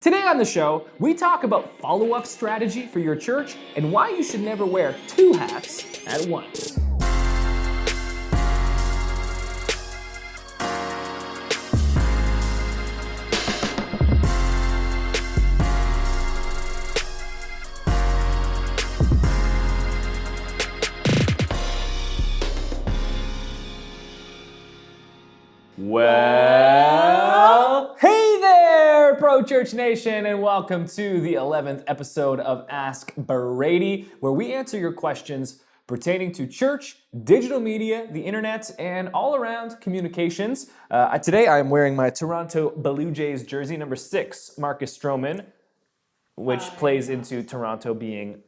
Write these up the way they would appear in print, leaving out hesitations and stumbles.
Today on the show, we talk about follow-up strategy for your church and why you should never wear two hats at once. Well, hey there, Pro Church Nation, and welcome to the 11th episode of Ask Brady, where we answer your questions pertaining to church, digital media, the internet, and all around communications. Today I am wearing my Toronto Blue Jays jersey, number 6, Marcus Stroman, which plays into Toronto being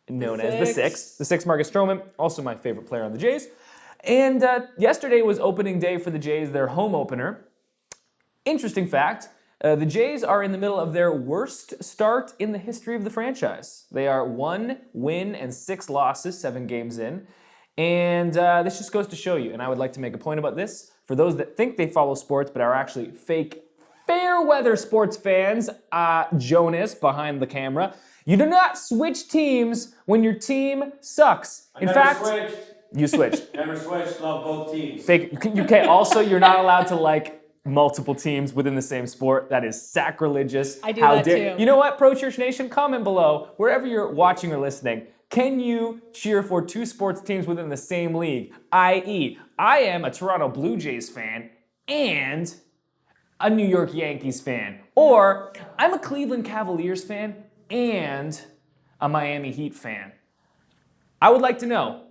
known as the Six. The 6, Marcus Stroman, also my favorite player on the Jays. And yesterday was opening day for the Jays, their home opener. Interesting fact, the Jays are in the middle of their worst start in the history of the franchise. They are 1 win and 6 losses, 7 games in. And this just goes to show you, and I would like to make a point about this, for those that think they follow sports but are actually fake, fair-weather sports fans, Jonas behind the camera, you do not switch teams when your team sucks. In fact, switched. You switched. Never switched, love both teams. Fake. You can't. Also, you're not allowed to like multiple teams within the same sport. That is sacrilegious. I do that too. You know what, Pro Church Nation? Comment below, wherever you're watching or listening. Can you cheer for 2 sports teams within the same league? I.e., I am a Toronto Blue Jays fan and a New York Yankees fan. Or I'm a Cleveland Cavaliers fan and a Miami Heat fan. I would like to know.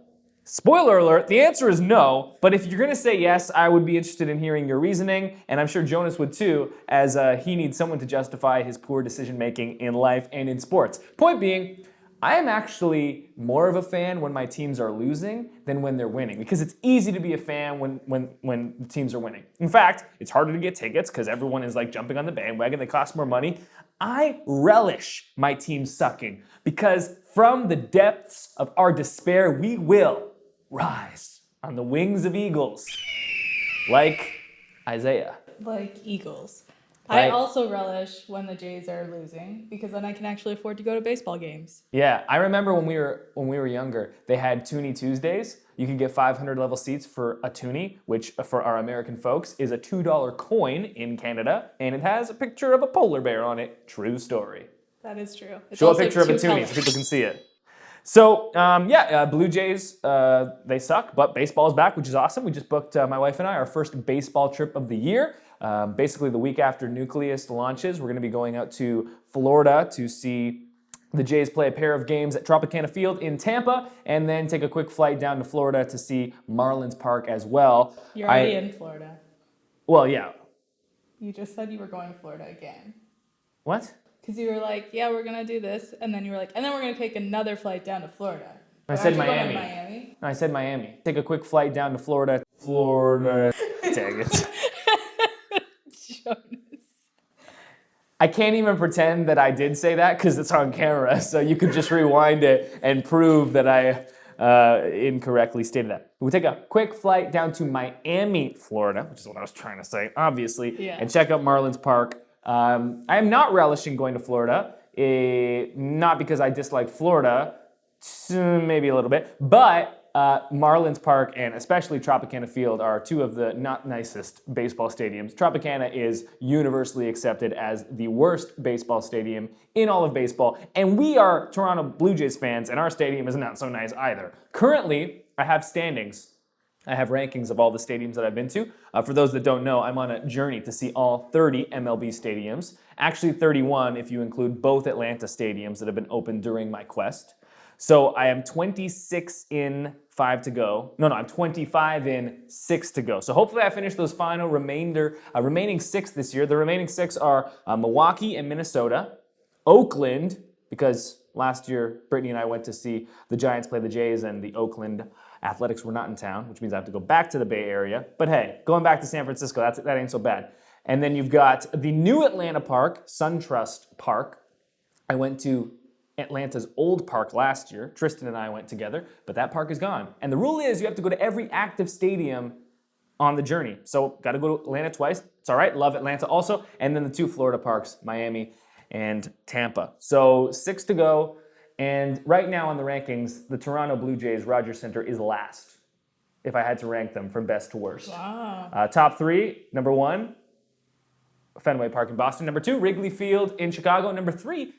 Spoiler alert, the answer is no, but if you're going to say yes, I would be interested in hearing your reasoning, and I'm sure Jonas would too, as he needs someone to justify his poor decision-making in life and in sports. Point being, I am actually more of a fan when my teams are losing than when they're winning, because it's easy to be a fan when the teams are winning. In fact, it's harder to get tickets because everyone is like jumping on the bandwagon, they cost more money. I relish my team sucking, because from the depths of our despair, we will rise on the wings of eagles, like Isaiah. Like Eagles. Right. I also relish when the Jays are losing because then I can actually afford to go to baseball games. Yeah, I remember when we were younger, they had Toonie Tuesdays. You could get 500 level seats for a Toonie, which for our American folks is a $2 coin in Canada, and it has a picture of a polar bear on it. True story. That is true. It's Show a also picture of a 2 Toonie colors. so people can see it. So, Blue Jays, they suck, but baseball is back, which is awesome. We just booked, my wife and I, our first baseball trip of the year. Basically, the week after Nucleus launches, we're going to be going out to Florida to see the Jays play a pair of games at Tropicana Field in Tampa, and then take a quick flight down to Florida to see Marlins Park as well. You're already in Florida. Well, yeah. You just said you were going to Florida again. What? Because you were like, yeah, we're going to do this. And then you were like, and then we're going to take another flight down to Florida. I But said aren't you going to Miami. Miami? No, I said Miami. Take a quick flight down to Florida. Florida. Dang it. Jonas. I can't even pretend that I did say that because it's on camera, so you could just rewind it and prove that I incorrectly stated that. We'll take a quick flight down to Miami, Florida, which is what I was trying to say, obviously, Yeah. and check out Marlins Park. I am not relishing going to Florida, not because I dislike Florida, maybe a little bit, but Marlins Park and especially Tropicana Field are 2 of the not nicest baseball stadiums. Tropicana is universally accepted as the worst baseball stadium in all of baseball, and we are Toronto Blue Jays fans, and our stadium is not so nice either. Currently, I have standings. I have rankings of all the stadiums that I've been to. For those that don't know, I'm on a journey to see all 30 MLB stadiums. Actually 31 if you include both Atlanta stadiums that have been opened during my quest. So I am 26 in, 5 to go. No, I'm 25 in, 6 to go. So hopefully I finish those final remaining 6 this year. The remaining 6 are Milwaukee and Minnesota, Oakland, because last year Brittany and I went to see the Giants play the Jays and the Oakland Athletics were not in town, which means I have to go back to the Bay Area. But hey, going back to San Francisco, that ain't so bad. And then you've got the new Atlanta park, SunTrust Park. I went to Atlanta's old park last year. Tristan and I went together, but that park is gone. And the rule is you have to go to every active stadium on the journey. So got to go to Atlanta twice. It's all right. Love Atlanta also. And then the 2 Florida parks, Miami and Tampa. So 6 to go. And right now on the rankings, the Toronto Blue Jays Rogers Center is last, if I had to rank them from best to worst. Wow. Top 3, number 1, Fenway Park in Boston. Number 2, Wrigley Field in Chicago. Number 3,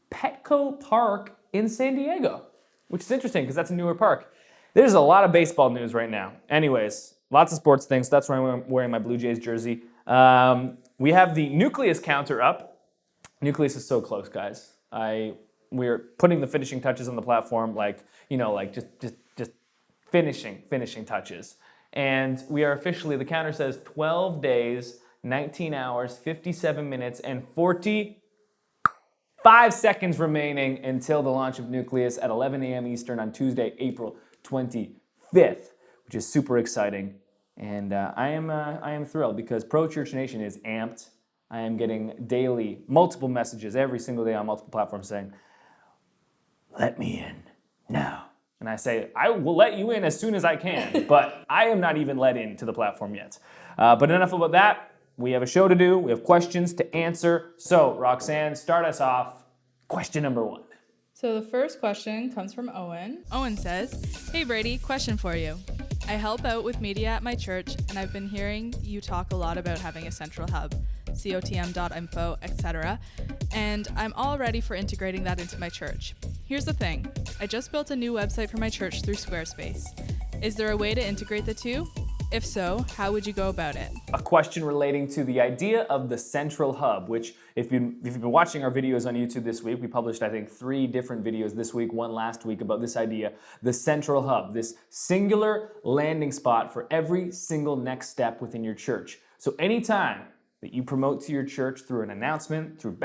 Petco Park in San Diego, which is interesting because that's a newer park. There's a lot of baseball news right now. Anyways, lots of sports things. That's why I'm wearing my Blue Jays jersey. We have the Nucleus counter up. Nucleus is so close, guys. We're putting the finishing touches on the platform, just finishing touches. And we are officially, the counter says 12 days, 19 hours, 57 minutes, and 45 seconds remaining until the launch of Nucleus at 11 a.m. Eastern on Tuesday, April 25th, which is super exciting. And I am thrilled because Pro Church Nation is amped. I am getting daily, multiple messages every single day on multiple platforms saying, "Let me in now." And I say, I will let you in as soon as I can, but I am not even let in to the platform yet. But enough about that. We have a show to do. We have questions to answer. So, Roxanne, start us off. Question number 1. So the first question comes from Owen. Owen says, "Hey Brady, question for you. I help out with media at my church, and I've been hearing you talk a lot about having a central hub, cotm.info, etc. And I'm all ready for integrating that into my church. Here's the thing. I just built a new website for my church through Squarespace. Is there a way to integrate the two? If so, how would you go about it?" A question relating to the idea of the central hub, which if you've been watching our videos on YouTube this week, we published, I think, 3 different videos this week, 1 last week, about this idea, the central hub, this singular landing spot for every single next step within your church. So anytime that you promote to your church through an announcement, through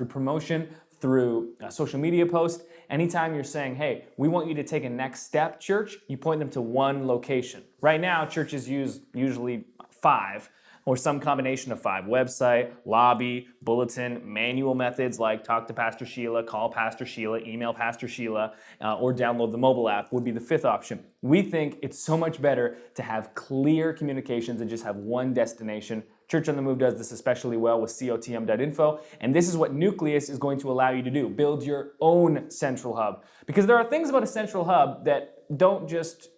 promotion, through a social media post, anytime you're saying, "Hey, we want you to take a next step, church," you point them to one location. Right now, churches use usually 5 or some combination of 5. Website, lobby, bulletin, manual methods like talk to Pastor Sheila, call Pastor Sheila, email Pastor Sheila, or download the mobile app would be the 5th option. We think it's so much better to have clear communications and just have one destination. Church on the Move does this especially well with cotm.info, and this is what Nucleus is going to allow you to do. Build your own central hub. Because there are things about a central hub that don't just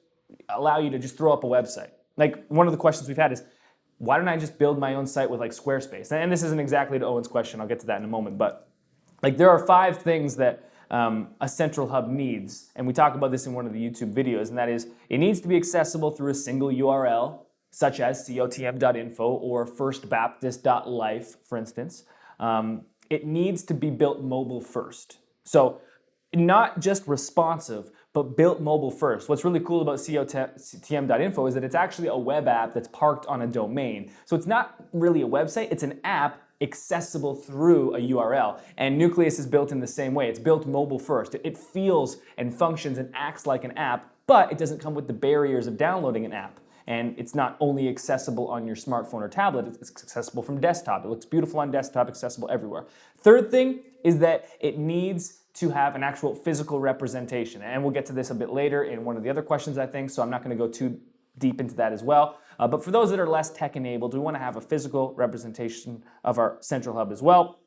allow you to just throw up a website. Like, one of the questions we've had is, why don't I just build my own site with like Squarespace? And this isn't exactly to Owen's question, I'll get to that in a moment, but like there are 5 things that a central hub needs, and we talk about this in one of the YouTube videos, and that is, it needs to be accessible through a single URL, such as cotm.info or firstbaptist.life, for instance. It needs to be built mobile first. So not just responsive, but built mobile first. What's really cool about cotm.info is that it's actually a web app that's parked on a domain. So it's not really a website, it's an app accessible through a URL. And Nucleus is built in the same way. It's built mobile first. It feels and functions and acts like an app, but it doesn't come with the barriers of downloading an app. And it's not only accessible on your smartphone or tablet, it's accessible from desktop. It looks beautiful on desktop, accessible everywhere. Third thing is that it needs to have an actual physical representation. And we'll get to this a bit later in one of the other questions, I think, so I'm not going to go too deep into that as well. But for those that are less tech-enabled, we want to have a physical representation of our central hub as well.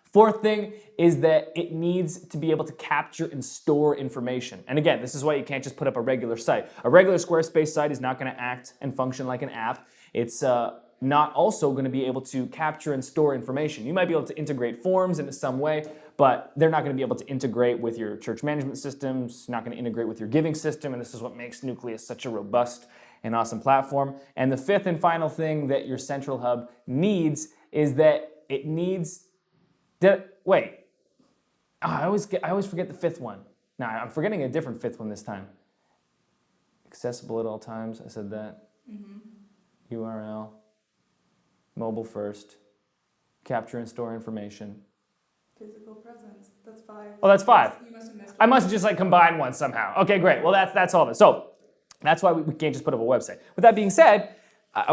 Fourth thing is that it needs to be able to capture and store information. And again, this is why you can't just put up a regular site. A regular Squarespace site is not going to act and function like an app. It's not also going to be able to capture and store information. You might be able to integrate forms into some way, but they're not going to be able to integrate with your church management systems, not going to integrate with your giving system, and this is what makes Nucleus such a robust and awesome platform. And the 5th and final thing that your central hub needs is that it needs I always forget the 5th one. Now, I'm forgetting a different 5th one this time. Accessible at all times, I said that. URL, mobile first, capture and store information. Physical presence, that's 5. Oh, that's 5. You must have missed I must have just like combined one somehow. Okay, great. Well, that's all of it. So that's why we can't just put up a website. With that being said,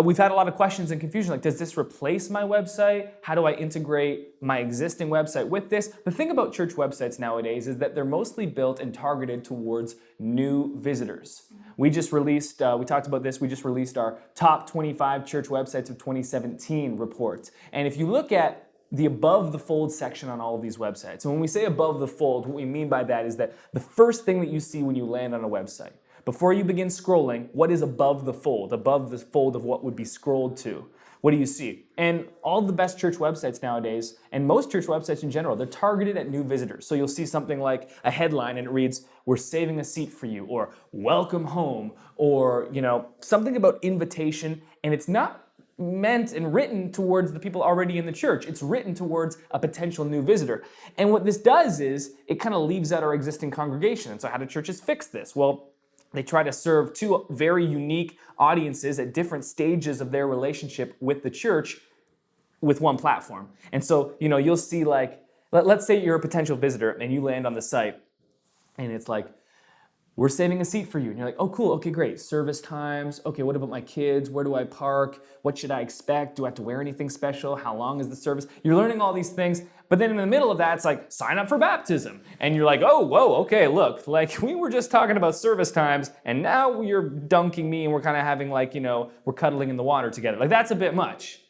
we've had a lot of questions and confusion, like, does this replace my website? How do I integrate my existing website with this? The thing about church websites nowadays is that they're mostly built and targeted towards new visitors. We just released, we talked about this, we just released our top 25 church websites of 2017 report. And if you look at the above the fold section on all of these websites. And when we say above the fold, what we mean by that is that the first thing that you see when you land on a website, before you begin scrolling, what is above the fold of what would be scrolled to? What do you see? And all the best church websites nowadays, and most church websites in general, they're targeted at new visitors. So you'll see something like a headline and it reads, "We're saving a seat for you," or "Welcome home," or something about invitation, and it's not meant and written towards the people already in the church. It's written towards a potential new visitor. And what this does is it kind of leaves out our existing congregation. And so how do churches fix this? Well, they try to serve two very unique audiences at different stages of their relationship with the church with one platform. And so, you'll see let's say you're a potential visitor and you land on the site and it's like, "We're saving a seat for you." And you're like, "Oh, cool. Okay, great. Service times. Okay, what about my kids? Where do I park? What should I expect? Do I have to wear anything special? How long is the service?" You're learning all these things. But then in the middle of that, it's like, "Sign up for baptism." And you're like, "Oh, whoa, okay, look, we were just talking about service times and now you're dunking me and we're kind of having we're cuddling in the water together. That's a bit much.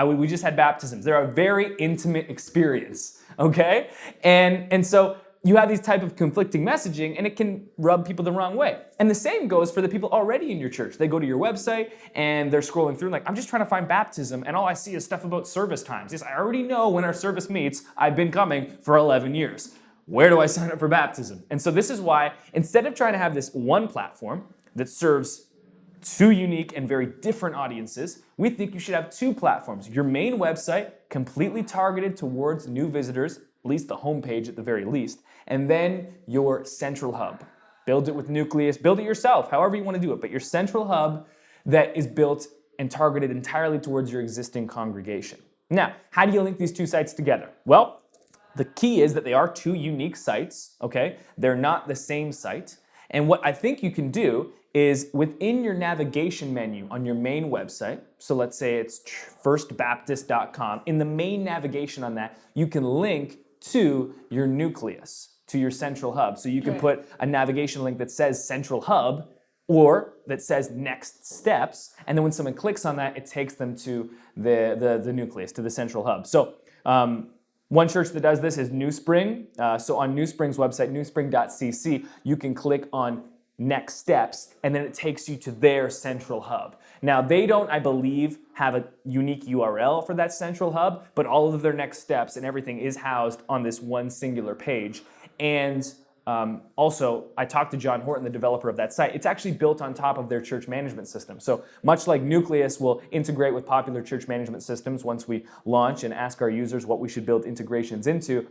We just had baptisms. They're a very intimate experience, okay? And so you have these type of conflicting messaging and it can rub people the wrong way. And the same goes for the people already in your church. They go to your website and they're scrolling through I'm just trying to find baptism and all I see is stuff about service times. Yes, I already know when our service meets. I've been coming for 11 years. Where do I sign up for baptism? And so this is why instead of trying to have this one platform that serves two unique and very different audiences, we think you should have two platforms. Your main website, completely targeted towards new visitors, at least the homepage at the very least, and then your central hub. Build it with Nucleus, build it yourself, however you want to do it, but your central hub that is built and targeted entirely towards your existing congregation. Now, how do you link these two sites together? Well, the key is that they are two unique sites, okay? They're not the same site. And what I think you can do is within your navigation menu on your main website, so let's say it's firstbaptist.com, in the main navigation on that, you can link to your Nucleus, to your central hub. So you can put a navigation link that says central hub or that says next steps, and then when someone clicks on that, it takes them to the Nucleus, to the central hub. So one church that does this is New Spring. So on New Spring's website, newspring.cc, you can click on next steps, and then it takes you to their central hub. Now, they don't, I believe, have a unique URL for that central hub, but all of their next steps and everything is housed on this one singular page. And also, I talked to John Horton, the developer of that site. It's actually built on top of their church management system. So much like Nucleus will integrate with popular church management systems once we launch and ask our users what we should build integrations into,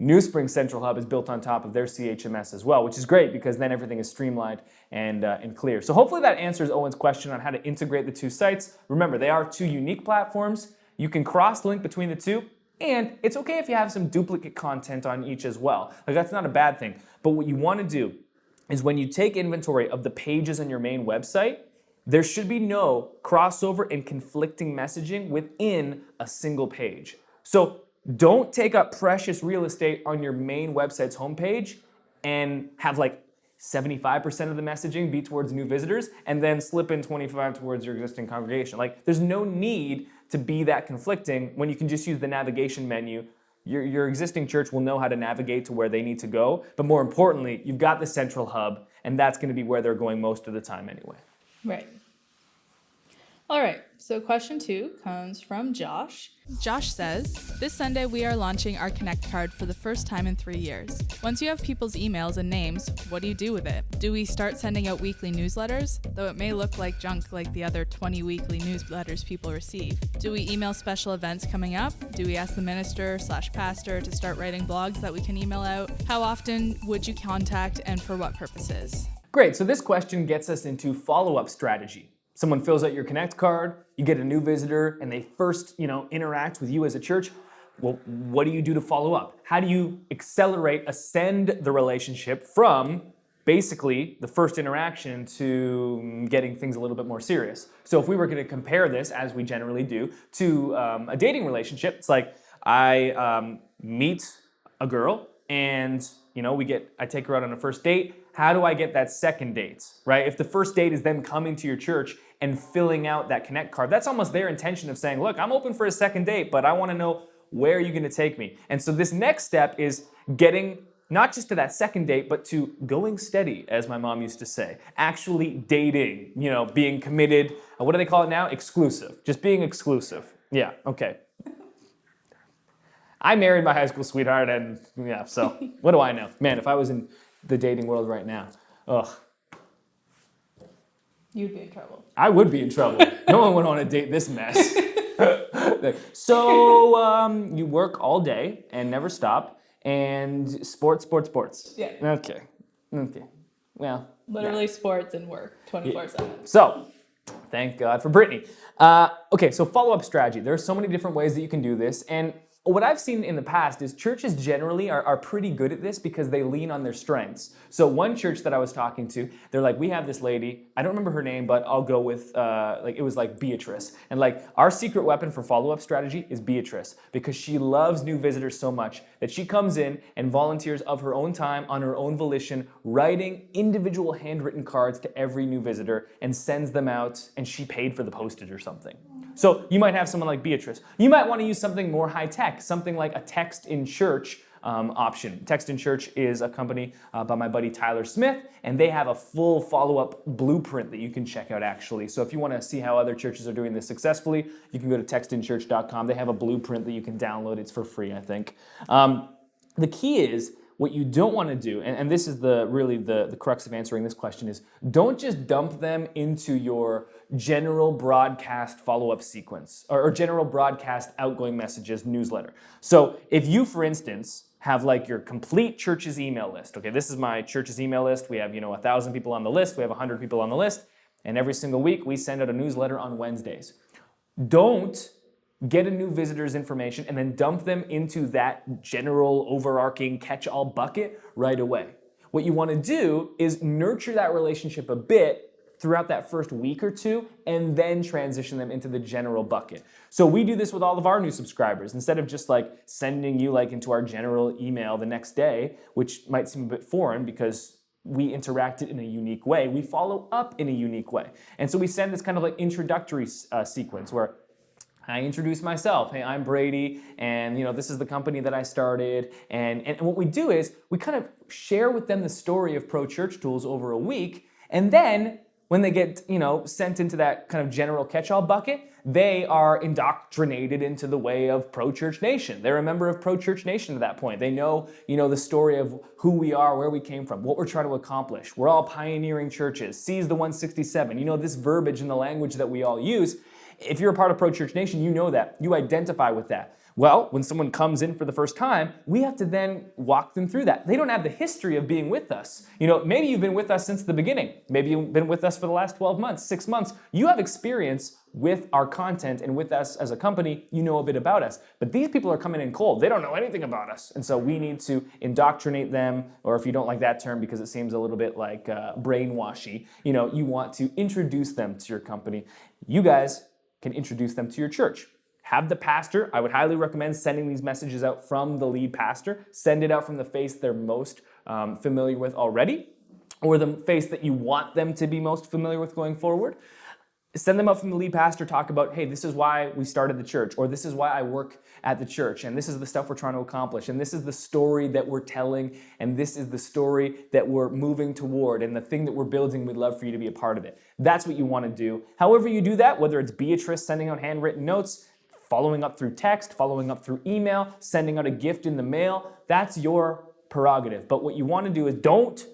New Spring Central Hub is built on top of their CHMS as well, which is great because then everything is streamlined and clear. So hopefully that answers Owen's question on how to integrate the two sites. Remember, they are two unique platforms. You can cross-link between the two, and it's okay if you have some duplicate content on each as well. That's not a bad thing. But what you want to do is when you take inventory of the pages on your main website, there should be no crossover and conflicting messaging within a single page. So don't take up precious real estate on your main website's homepage and have 75% of the messaging be towards new visitors and then slip in 25 towards your existing congregation. There's no need to be that conflicting when you can just use the navigation menu. Your existing church will know how to navigate to where they need to go, but more importantly, you've got the central hub, and that's going to be where they're going most of the time anyway. Right. All right, so question 2 comes from Josh. Josh says, this Sunday we are launching our Connect card for the first time in 3 years. Once you have people's emails and names, what do you do with it? Do we start sending out weekly newsletters? Though it may look like junk like the other 20 weekly newsletters people receive. Do we email special events coming up? Do we ask the minister/pastor to start writing blogs that we can email out? How often would you contact and for what purposes? Great, so this question gets us into follow-up strategy. Someone fills out your Connect card, you get a new visitor, and they first, interact with you as a church. Well, what do you do to follow up? How do you ascend the relationship from basically the first interaction to getting things a little bit more serious? So if we were going to compare this, as we generally do, to a dating relationship, it's like I meet a girl and I take her out on a first date. How do I get that second date, right? If the first date is them coming to your church and filling out that Connect card, that's almost their intention of saying, look, I'm open for a second date, but I want to know where are you going to take me? And so this next step is getting not just to that second date, but to going steady, as my mom used to say. Actually dating, being committed. What do they call it now? Exclusive. Just being exclusive. Yeah, okay. I married my high school sweetheart, and yeah, so what do I know? Man, if I was in the dating world right now, ugh. You'd be in trouble. I would be in trouble. No one would want to date this mess. So you work all day and never stop, and sports. Yeah. Okay. Well. Literally sports and work 24/7. So, thank God for Brittany. Okay, so follow-up strategy. There are so many different ways that you can do this, and what I've seen in the past is churches generally are pretty good at this because they lean on their strengths. So one church that I was talking to, they're like, we have this lady, I don't remember her name, but I'll go with, it was like Beatrice. And like, our secret weapon for follow-up strategy is Beatrice because she loves new visitors so much that she comes in and volunteers of her own time, on her own volition, writing individual handwritten cards to every new visitor and sends them out, and she paid for the postage or something. So you might have someone like Beatrice. You might want to use something more high-tech, something like a text in church option. Text in Church is a company by my buddy Tyler Smith, and they have a full follow-up blueprint that you can check out actually. So if you want to see how other churches are doing this successfully, you can go to textinchurch.com. They have a blueprint that you can download. It's for free, I think. The key is, what you don't want to do, and this is really the crux of answering this question, is don't just dump them into your general broadcast follow-up sequence or general broadcast outgoing messages newsletter. So if you, for instance, have like your complete church's email list. Okay, this is my church's email list. We have 1,000 people on the list. We have 100 people on the list. And every single week we send out a newsletter on Wednesdays. Don't get a new visitor's information and then dump them into that general overarching catch-all bucket right away. What you want to do is nurture that relationship a bit throughout that first week or two and then transition them into the general bucket. So we do this with all of our new subscribers. Instead of just like sending you like into our general email the next day, which might seem a bit foreign because we interacted in a unique way, we follow up in a unique way. And so we send this kind of like introductory sequence where I introduce myself. Hey, I'm Brady, and this is the company that I started. And what we do is we kind of share with them the story of Pro Church Tools over a week, and then when they get sent into that kind of general catch-all bucket, they are indoctrinated into the way of Pro Church Nation. They're a member of Pro Church Nation at that point. They know the story of who we are, where we came from, what we're trying to accomplish. We're all pioneering churches. Seize the 167. This verbiage and the language that we all use. If you're a part of Pro Church Nation, you know that. You identify with that. Well, when someone comes in for the first time, we have to then walk them through that. They don't have the history of being with us. Maybe you've been with us since the beginning. Maybe you've been with us for the last 12 months, 6 months. You have experience with our content and with us as a company. You know a bit about us. But these people are coming in cold. They don't know anything about us. And so we need to indoctrinate them, or if you don't like that term because it seems a little bit like brainwashy, you want to introduce them to your company. You guys can introduce them to your church. Have the pastor, I would highly recommend sending these messages out from the lead pastor. Send it out from the face they're most familiar with already, or the face that you want them to be most familiar with going forward. Send them out from the lead pastor, talk about, hey, this is why we started the church, or this is why I work at the church, and this is the stuff we're trying to accomplish, and this is the story that we're telling, and this is the story that we're moving toward, and the thing that we're building, we'd love for you to be a part of it. That's what you want to do. However you do that, whether it's Beatrice sending out handwritten notes, following up through text, following up through email, sending out a gift in the mail, that's your prerogative. But what you want to do is don't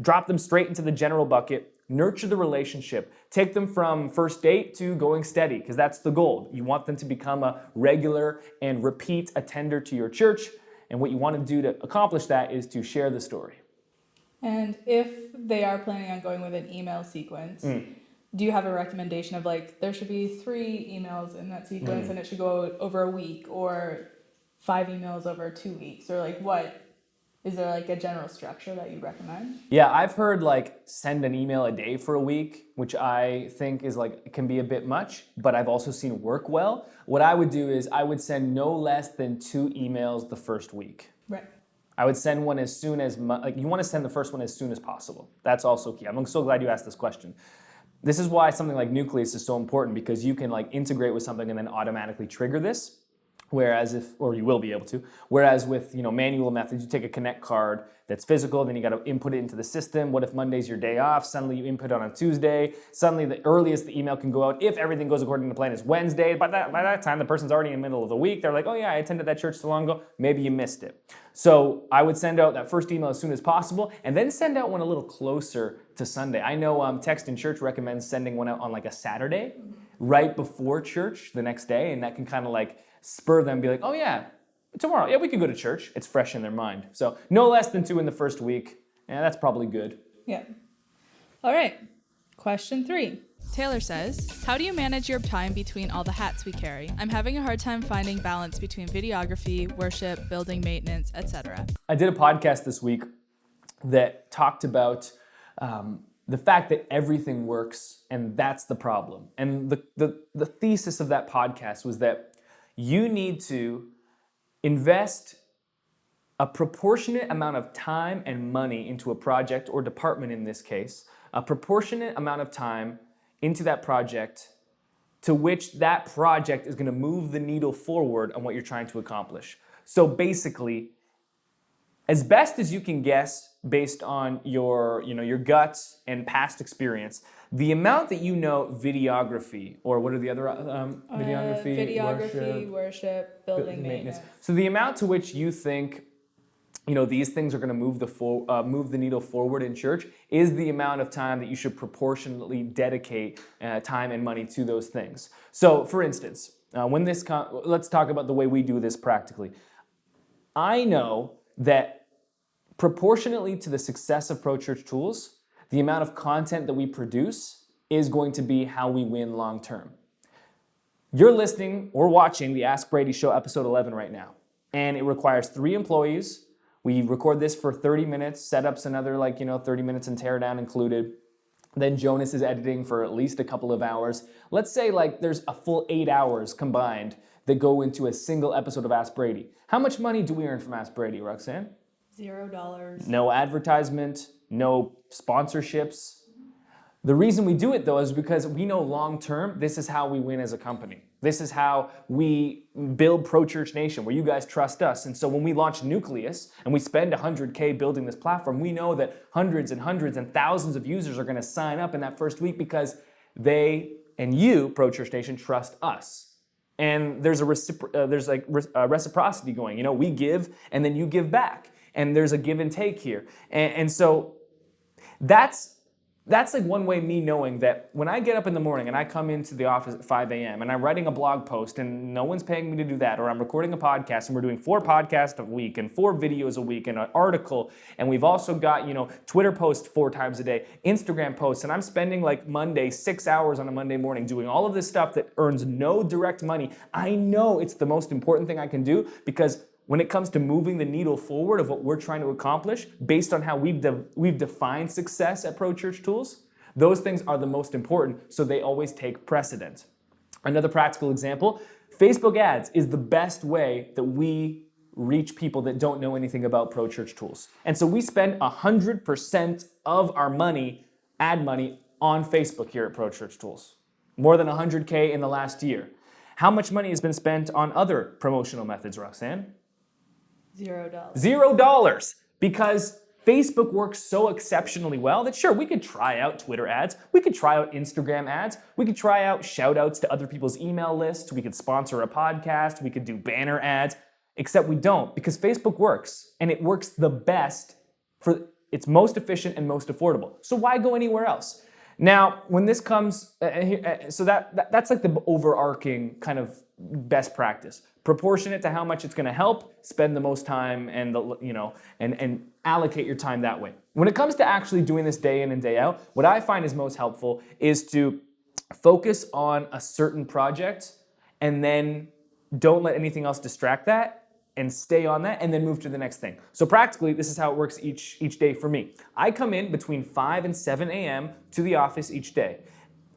drop them straight into the general bucket. Nurture the relationship. Take them from first date to going steady, because that's the goal. You want them to become a regular and repeat attender to your church. And what you want to do to accomplish that is to share the story. And if they are planning on going with an email sequence, do you have a recommendation of like, there should be 3 emails in that sequence and it should go over a week, or 5 emails over 2 weeks, or like what? Is there like a general structure that you recommend? Yeah, I've heard like send an email a day for a week, which I think is like, can be a bit much, but I've also seen work well. What I would do is I would send no less than 2 emails the first week. Right. I would send one as soon as, you want to send the first one as soon as possible. That's also key. I'm so glad you asked this question. This is why something like Nucleus is so important, because you can like integrate with something and then automatically trigger this. or you will be able to. Whereas with manual methods, you take a Connect card that's physical, then you got to input it into the system. What if Monday's your day off? Suddenly you input on a Tuesday. Suddenly the earliest the email can go out, if everything goes according to plan, is Wednesday. By that time, the person's already in the middle of the week. They're like, oh yeah, I attended that church so long ago. Maybe you missed it. So I would send out that first email as soon as possible, and then send out one a little closer to Sunday. I know Text in Church recommends sending one out on like a Saturday, right before church the next day, and that can kind of like spur them, be like, oh yeah, tomorrow, yeah, we could go to church. It's fresh in their mind. So no less than 2 in the first week. Yeah, that's probably good. Yeah. All right. Question 3. Taylor says, how do you manage your time between all the hats we carry? I'm having a hard time finding balance between videography, worship, building maintenance, etc. I did a podcast this week that talked about the fact that everything works, and that's the problem. And the thesis of that podcast was that you need to invest a proportionate amount of time and money into a project or department in this case, a proportionate amount of time into that project to which that project is going to move the needle forward on what you're trying to accomplish. So basically, as best as you can guess based on your guts and past experience, the amount that videography, or what are the other videography, worship, building maintenance. So the amount to which you think these things are going to move the needle forward in church is the amount of time that you should proportionately dedicate time and money to those things. So, for instance, let's talk about the way we do this practically. I know that proportionately to the success of Pro Church Tools, the amount of content that we produce is going to be how we win long term. You're listening or watching the Ask Brady Show episode 11 right now, and it requires 3 employees. We record this for 30 minutes, setup's another 30 minutes and teardown included. Then Jonas is editing for at least a couple of hours. Let's say there's a full 8 hours combined that go into a single episode of Ask Brady. How much money do we earn from Ask Brady, Roxanne? $0. No advertisement, no sponsorships. The reason we do it though is because we know long term, this is how we win as a company. This is how we build Pro Church Nation, where you guys trust us. And so when we launch Nucleus and we spend $100K building this platform, we know that hundreds and hundreds and thousands of users are going to sign up in that first week because they and you, Pro Church Nation, trust us. And there's reciprocity going. We give and then you give back. And there's a give and take here. And so that's one way me knowing that when I get up in the morning and I come into the office at 5 a.m. and I'm writing a blog post and no one's paying me to do that, or I'm recording a podcast and we're doing 4 podcasts a week and 4 videos a week and an article, and we've also got, Twitter posts 4 times a day, Instagram posts, and I'm spending Monday 6 hours on a Monday morning doing all of this stuff that earns no direct money. I know it's the most important thing I can do, because when it comes to moving the needle forward of what we're trying to accomplish, based on how we've defined success at Pro Church Tools, those things are the most important, so they always take precedent. Another practical example, Facebook ads is the best way that we reach people that don't know anything about Pro Church Tools. And so we spend 100% of our ad money, on Facebook here at Pro Church Tools. More than 100K in the last year. How much money has been spent on other promotional methods, Roxanne? $0. $0, because Facebook works so exceptionally well that sure, we could try out Twitter ads, we could try out Instagram ads, we could try out shout outs to other people's email lists, we could sponsor a podcast, we could do banner ads, except we don't, because Facebook works, and it works the best it's most efficient and most affordable. So why go anywhere else? Now, when this comes, so that's the overarching kind of best practice. Proportionate to how much it's going to help, spend the most time and and allocate your time that way. When it comes to actually doing this day in and day out, what I find is most helpful is to focus on a certain project and then don't let anything else distract that, and stay on that, and then move to the next thing. So practically, this is how it works each day for me. I come in between 5 and 7 a.m. to the office each day.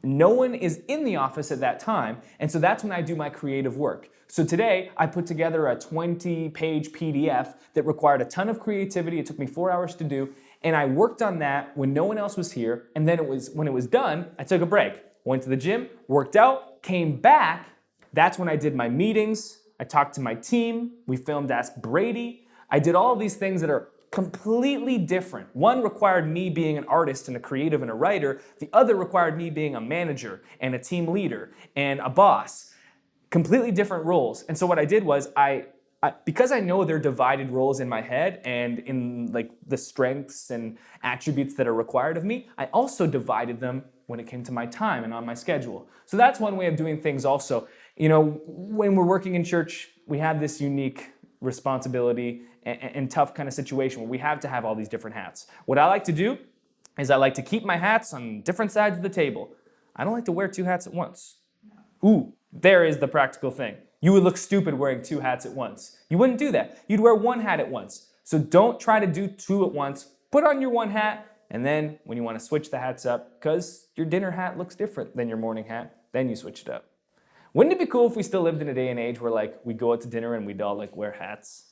No one is in the office at that time, and so that's when I do my creative work. So today, I put together a 20-page PDF that required a ton of creativity. It took me 4 hours to do, and I worked on that when no one else was here, and then when it was done, I took a break. Went to the gym, worked out, came back. That's when I did my meetings, I talked to my team. We filmed Ask Brady. I did all of these things that are completely different. One required me being an artist and a creative and a writer. The other required me being a manager and a team leader and a boss. Completely different roles. And so what I did was because I know they're divided roles in my head and in like the strengths and attributes that are required of me, I also divided them when it came to my time and on my schedule. So that's one way of doing things also. You know, when we're working in church, we have this unique responsibility and tough kind of situation where we have to have all these different hats. What I like to do is I like to keep my hats on different sides of the table. I don't like to wear two hats at once. Ooh, there is the practical thing. You would look stupid wearing two hats at once. You wouldn't do that. You'd wear one hat at once. So don't try to do two at once. Put on your one hat, and then when you want to switch the hats up, because your dinner hat looks different than your morning hat, then you switch it up. Wouldn't it be cool if we still lived in a day and age where like we go out to dinner and we'd all like wear hats?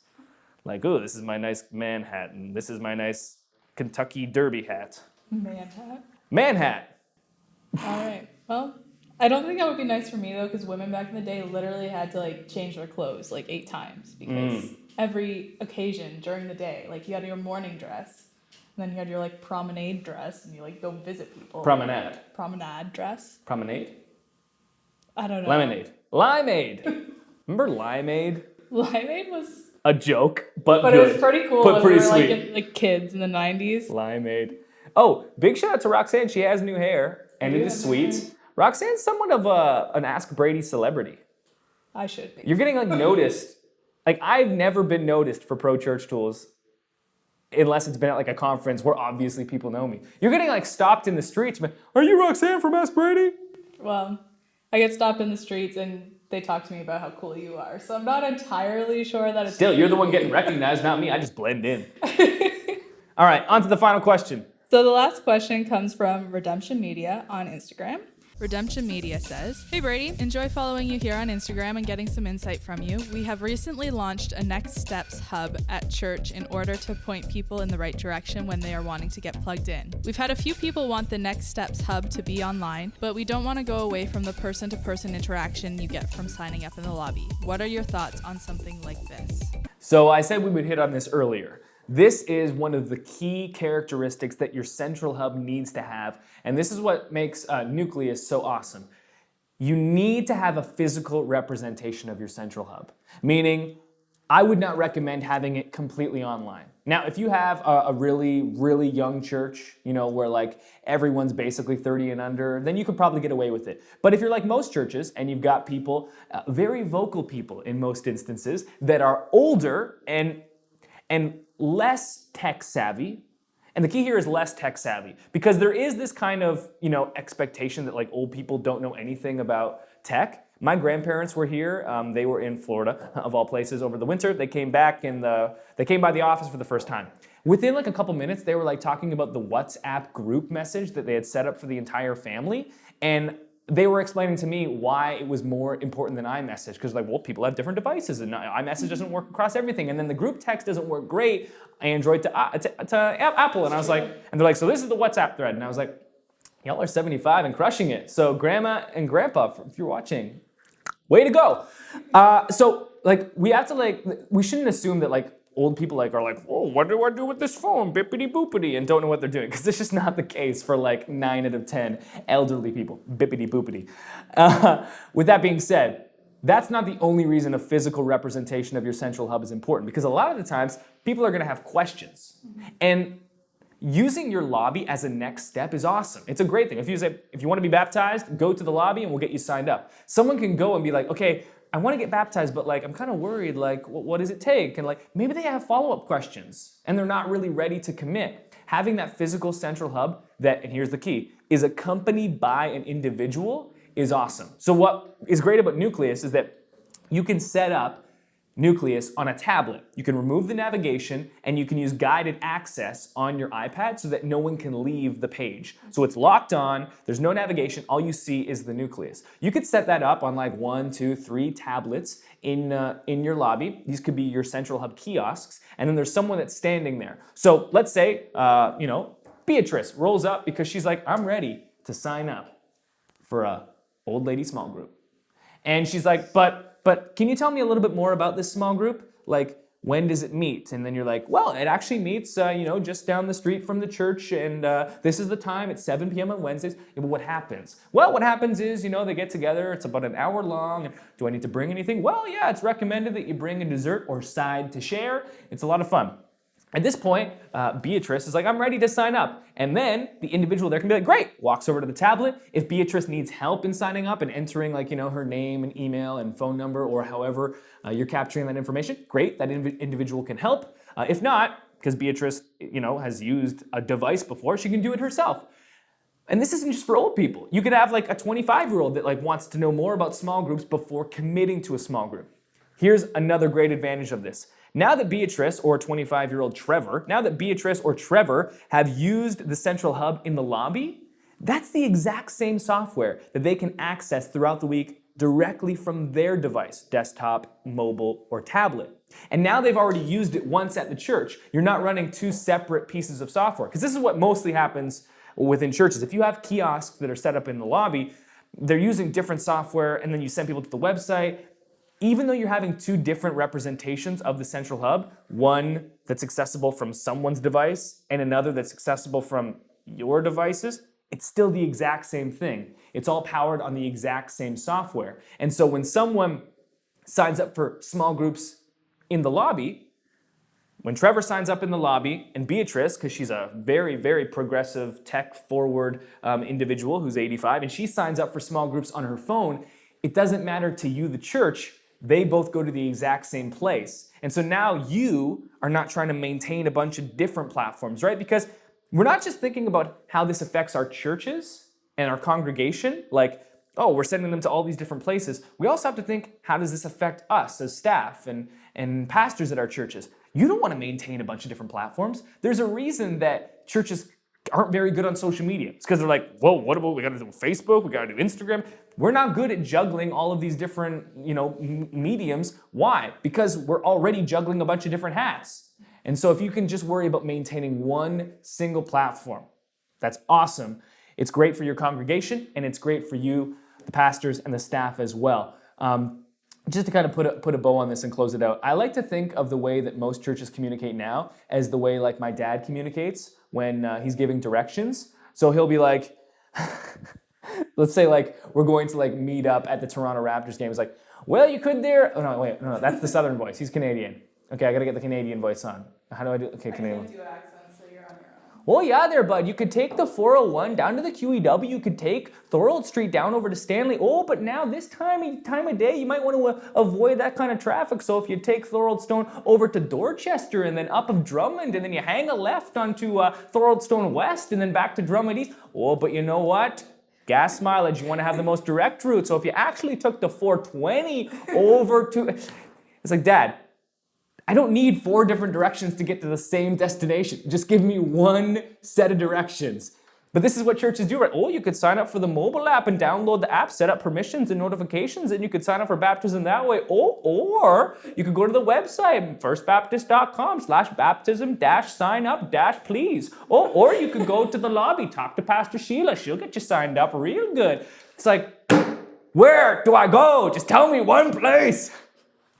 Like, oh, this is my nice man hat, and this is my nice Kentucky Derby hat. Man hat. Man hat. All right. Well, I don't think that would be nice for me though, because women back in the day literally had to like change their clothes like 8 times because every occasion during the day, like you had your morning dress, and then you had your like promenade dress, and you like go visit people. Promenade. Promenade dress. Promenade. I don't know. Lemonade. Limeade. Remember Limeade? Limeade was. A joke, but But good. it was pretty cool. But when pretty we were, sweet. like kids in the 90s. Limeade. Oh, big shout out to Roxanne. She has new hair, and it is sweet. Roxanne's somewhat of an Ask Brady celebrity. I should be. You're getting like noticed. Like I've never been noticed for Pro Church Tools unless it's been at like a conference where obviously people know me. You're getting like stopped in the streets. Are you Roxanne from Ask Brady? Well, I get stopped in the streets and they talk to me about how cool you are. So I'm not entirely sure that it's... Still, you're the one getting recognized, not me. I just blend in. All right, on to the final question. So the last question comes from Redemption Media on Instagram. Redemption Media says, "Hey Brady, enjoy following you here on Instagram and getting some insight from you. We have recently launched a Next Steps hub at church in order to point people in the right direction when they are wanting to get plugged in. We've had a few people want the Next Steps hub to be online, but we don't want to go away from the person-to-person interaction you get from signing up in the lobby. What are your thoughts on something like this?" So I said we would hit on this earlier. This is one of the key characteristics that your central hub needs to have, and this is what makes Nucleus so awesome. You need to have a physical representation of your central hub, meaning I would not recommend having it completely online. Now, if you have a really, really young church, you know, where like everyone's basically 30 and under, then you could probably get away with it. But if you're like most churches and you've got people, very vocal people in most instances, that are older and less tech savvy, and the key here is less tech savvy, because there is this kind of, you know, expectation that like old people don't know anything about tech. My grandparents were here. They were in Florida, of all places, over the winter. They came back they came by the office for the first time. Within like a couple minutes, they were like talking about the WhatsApp group message that they had set up for the entire family, and they were explaining to me why it was more important than iMessage, because like, well, people have different devices and iMessage doesn't work across everything, and then the group text doesn't work great, Android to Apple, and I was like, and they're like, so this is the WhatsApp thread, and I was like, y'all are 75 and crushing it. So grandma and grandpa, if you're watching, way to go. So like, we have to like, we shouldn't assume that like old people like are like, oh, what do I do with this phone? Bippity boopity, and don't know what they're doing, because it's just not the case for like 9 out of 10 elderly people. Bippity boopity. With that being said, that's not the only reason a physical representation of your central hub is important, because a lot of the times people are going to have questions, and using your lobby as a next step is awesome. It's a great thing. If you want to be baptized, go to the lobby and we'll get you signed up. Someone can go and be like, okay, I want to get baptized, but like I'm kind of worried, like what does it take? And like maybe they have follow-up questions and they're not really ready to commit. Having that physical central hub that, and here's the key, is accompanied by an individual is awesome. So what is great about Nucleus is that you can set up Nucleus on a tablet. You can remove the navigation and you can use guided access on your iPad so that no one can leave the page. So it's locked on, there's no navigation, all you see is the Nucleus. You could set that up on like 1, 2, 3 tablets in your lobby. These could be your central hub kiosks, and then there's someone that's standing there. So let's say, Beatrice rolls up because she's like, I'm ready to sign up for a old lady small group. And she's like, but but can you tell me a little bit more about this small group? Like, when does it meet? And then you're like, well, it actually meets, just down the street from the church, and this is the time at 7 p.m. on Wednesdays. Yeah, but what happens? Well, what happens is, they get together. It's about an hour long. And do I need to bring anything? Well, yeah, it's recommended that you bring a dessert or side to share. It's a lot of fun. At this point, Beatrice is like, I'm ready to sign up. And then the individual there can be like, great, walks over to the tablet. If Beatrice needs help in signing up and entering her name and email and phone number or however you're capturing that information, great, that individual can help. If not, because Beatrice, has used a device before, she can do it herself. And this isn't just for old people. You could have like a 25-year-old that wants to know more about small groups before committing to a small group. Here's another great advantage of this. Now that Beatrice or 25-year-old Trevor, have used the Central Hub in the lobby, that's the exact same software that they can access throughout the week directly from their device, desktop, mobile, or tablet. And now they've already used it once at the church. You're not running two separate pieces of software, because this is what mostly happens within churches. If you have kiosks that are set up in the lobby, they're using different software, and then you send people to the website. Even though you're having two different representations of the Central Hub, one that's accessible from someone's device and another that's accessible from your devices, it's still the exact same thing. It's all powered on the exact same software. And so when someone signs up for small groups in the lobby, when Trevor signs up in the lobby, and Beatrice, because she's a very, very progressive, tech-forward individual who's 85, and she signs up for small groups on her phone, it doesn't matter to you, the church, they both go to the exact same place. And so now you are not trying to maintain a bunch of different platforms, right? Because we're not just thinking about how this affects our churches and our congregation, like, oh, we're sending them to all these different places. We also have to think, how does this affect us as staff and pastors at our churches? You don't want to maintain a bunch of different platforms. There's a reason that churches aren't very good on social media. It's because they're like, whoa, what about, we got to do Facebook, we got to do Instagram. We're not good at juggling all of these different, mediums. Why? Because we're already juggling a bunch of different hats. And so if you can just worry about maintaining one single platform, that's awesome. It's great for your congregation, and it's great for you, the pastors, and the staff as well. Just to kind of put a bow on this and close it out, I like to think of the way that most churches communicate now as the way like my dad communicates when he's giving directions. So he'll be like, let's say like we're going to like meet up at the Toronto Raptors game. He's like, well, you could there. Oh no, wait, no, that's the Southern voice. He's Canadian. Okay, I gotta get the Canadian voice on. How do I do? Okay, Canadian. I can't do accents, so you're on your own. Oh yeah, there, bud. You could take the 401 down to the QEW. You could take Thorold Street down over to Stanley. Oh, but now this time of day, you might want to avoid that kind of traffic. So if you take Thorold Stone over to Dorchester and then up of Drummond, and then you hang a left onto Thorold Stone West and then back to Drummond East. Oh, but you know what? Gas mileage, you want to have the most direct route. So if you actually took the 420 over to... It's like, Dad, I don't need 4 different directions to get to the same destination. Just give me one set of directions. But this is what churches do, right? Oh, you could sign up for the mobile app and download the app, set up permissions and notifications, and you could sign up for baptism that way. Oh, or you could go to the website, firstbaptist.com/baptism-sign-up-please. Oh, or you could go to the lobby, talk to Pastor Sheila. She'll get you signed up real good. It's like, where do I go? Just tell me one place.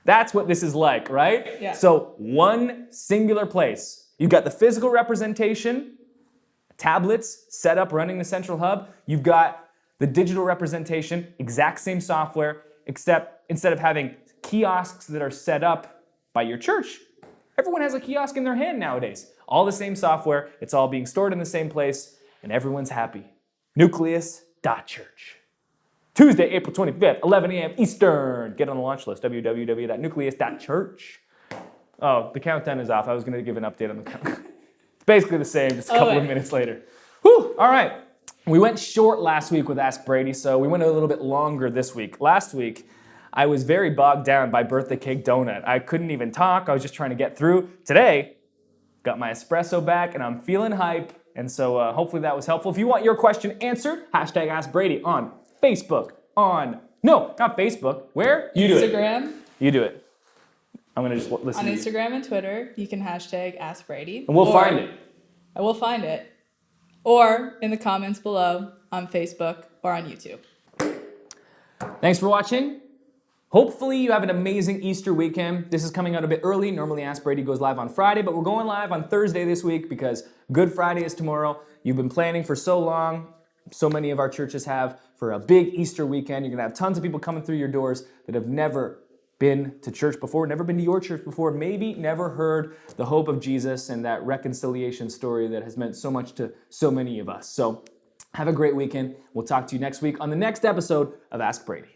That's what this is like, right? Yeah. So one singular place. You've got the physical representation, tablets set up running the Central Hub. You've got the digital representation, exact same software, except instead of having kiosks that are set up by your church, everyone has a kiosk in their hand nowadays. All the same software, it's all being stored in the same place, and everyone's happy. Nucleus.church. Tuesday, April 25th, 11 a.m. Eastern. Get on the launch list, www.nucleus.church. Oh, the countdown is off. I was going to give an update on the countdown. It's basically the same, just a couple of minutes later. Whew, all right. We went short last week with Ask Brady, so we went a little bit longer this week. Last week, I was very bogged down by birthday cake donut. I couldn't even talk. I was just trying to get through. Today, got my espresso back, and I'm feeling hype. And so hopefully that was helpful. If you want your question answered, hashtag Ask Brady on Facebook, no, not Facebook. Where? You do it. Instagram. You do it. I'm going to just listen On to you. Instagram and Twitter, you can hashtag Ask Brady. And we'll find it. I will find it. Or in the comments below on Facebook or on YouTube. Thanks for watching. Hopefully you have an amazing Easter weekend. This is coming out a bit early. Normally Ask Brady goes live on Friday, but we're going live on Thursday this week because Good Friday is tomorrow. You've been planning for so long, so many of our churches have, for a big Easter weekend. You're gonna have tons of people coming through your doors that have never been to church before, never been to your church before, maybe never heard the hope of Jesus and that reconciliation story that has meant so much to so many of us. So have a great weekend. We'll talk to you next week on the next episode of Ask Brady.